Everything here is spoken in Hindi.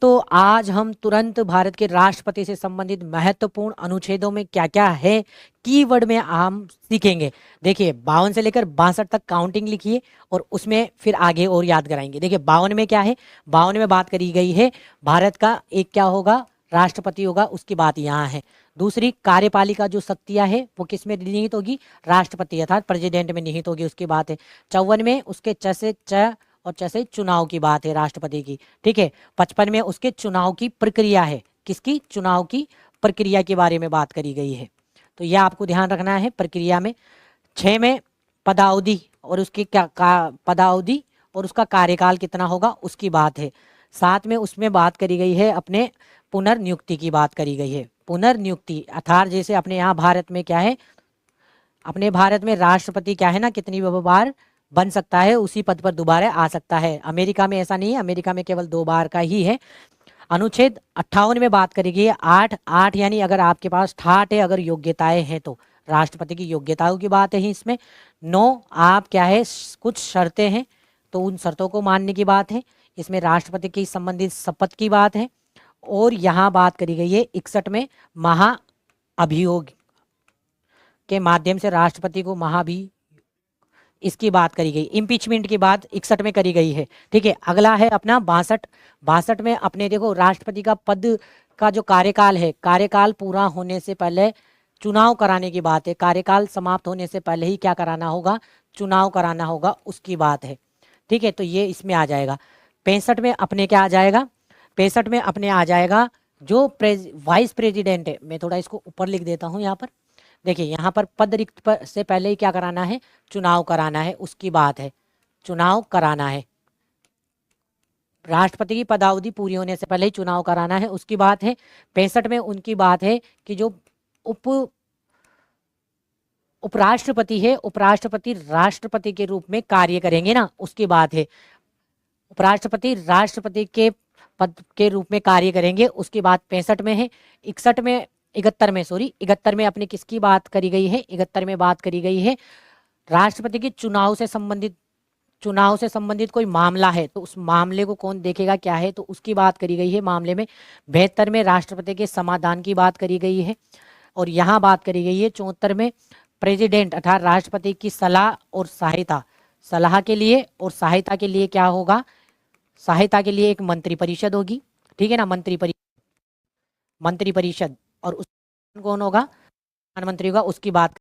दोस्तों आज हम तुरंत भारत के राष्ट्रपति से संबंधित महत्वपूर्ण अनुच्छेदों में क्या क्या है कीवर्ड में हम सीखेंगे। देखिए 52 से लेकर 62 तक काउंटिंग लिखिए और उसमें फिर आगे और याद कराएंगे। देखिए 52 में क्या है, 52 में बात करी गई है भारत का एक क्या होगा, राष्ट्रपति होगा, उसकी बात यहाँ है। दूसरी कार्यपालिका जो शक्तियां है वो किस में निहित होगी, राष्ट्रपति अर्थात प्रेसिडेंट में निहित होगी, उसकी बात है। 54 में उसके च से च और च से चुनाव की बात है राष्ट्रपति की, ठीक है। 55 में उसके चुनाव की प्रक्रिया है, किसकी, चुनाव की प्रक्रिया के बारे में बात करी गई है, तो यह आपको ध्यान रखना है प्रक्रिया में। 6 में पदावधि और उसकी पदावधि और उसका कार्यकाल कितना होगा उसकी बात है। 7 में उसमें बात करी गई है अपने पुनर्नियुक्ति की बात करी गई है। पुनर्नियुक्ति अर्थात जैसे अपने यहाँ भारत में क्या है, अपने भारत में राष्ट्रपति क्या है ना, कितनी बार बन सकता है, उसी पद पर दोबारा आ सकता है। अमेरिका में ऐसा नहीं है, अमेरिका में केवल 2 बार का ही है। अनुच्छेद 58 में बात करेगी 8 यानी अगर आपके पास ठाट है, अगर योग्यताएं हैं तो राष्ट्रपति की योग्यताओं की बात है इसमें। 9 आप क्या है, कुछ शर्तें हैं तो उन शर्तों को मानने की बात है। इसमें राष्ट्रपति की संबंधित शपथ की बात है। और यहाँ बात करी गई है 61 में महाअभियोग के माध्यम से राष्ट्रपति को इसकी बात करी गई। इम्पीचमेंट की बात 61 में करी गई है, ठीक है। अगला है अपना 62 में अपने देखो राष्ट्रपति का पद का जो कार्यकाल है, कार्यकाल पूरा होने से पहले चुनाव कराने की बात है। कार्यकाल समाप्त होने से पहले ही क्या कराना होगा, चुनाव कराना होगा, उसकी बात है, ठीक है। तो ये इसमें आ जाएगा। 65 में अपने क्या आ जाएगा, 65 में अपने आ जाएगा जो वाइस प्रेसिडेंट है। मैं थोड़ा इसको ऊपर लिख देता हूँ यहाँ पर। देखिए यहाँ पर पद रिक्त से पहले ही क्या कराना है, चुनाव कराना है, उसकी बात है, चुनाव कराना है। राष्ट्रपति की पदावधि पूरी होने से पहले ही चुनाव कराना है, उसकी बात है। 65 में उनकी बात है कि जो उपराष्ट्रपति है, उपराष्ट्रपति राष्ट्रपति के रूप में कार्य करेंगे ना, उसकी बात है। उपराष्ट्रपति राष्ट्रपति के पद के रूप में कार्य करेंगे, उसकी बात 65 में है। 71 में अपनी किसकी बात करी गई है, 71 में बात करी गई है राष्ट्रपति की चुनाव से संबंधित कोई मामला है तो उस मामले को कौन देखेगा क्या है, तो उसकी बात करी गई है मामले में। 72 में राष्ट्रपति के समाधान की बात करी गई है। और यहाँ बात करी गई है 74 में प्रेसिडेंट अर्थात राष्ट्रपति की सलाह और सहायता, सलाह के लिए और सहायता के लिए क्या होगा, सहायता के लिए एक मंत्रिपरिषद होगी, ठीक है ना, मंत्रिपरिषद। और उस कौन होगा, प्रधानमंत्री होगा, उसकी बात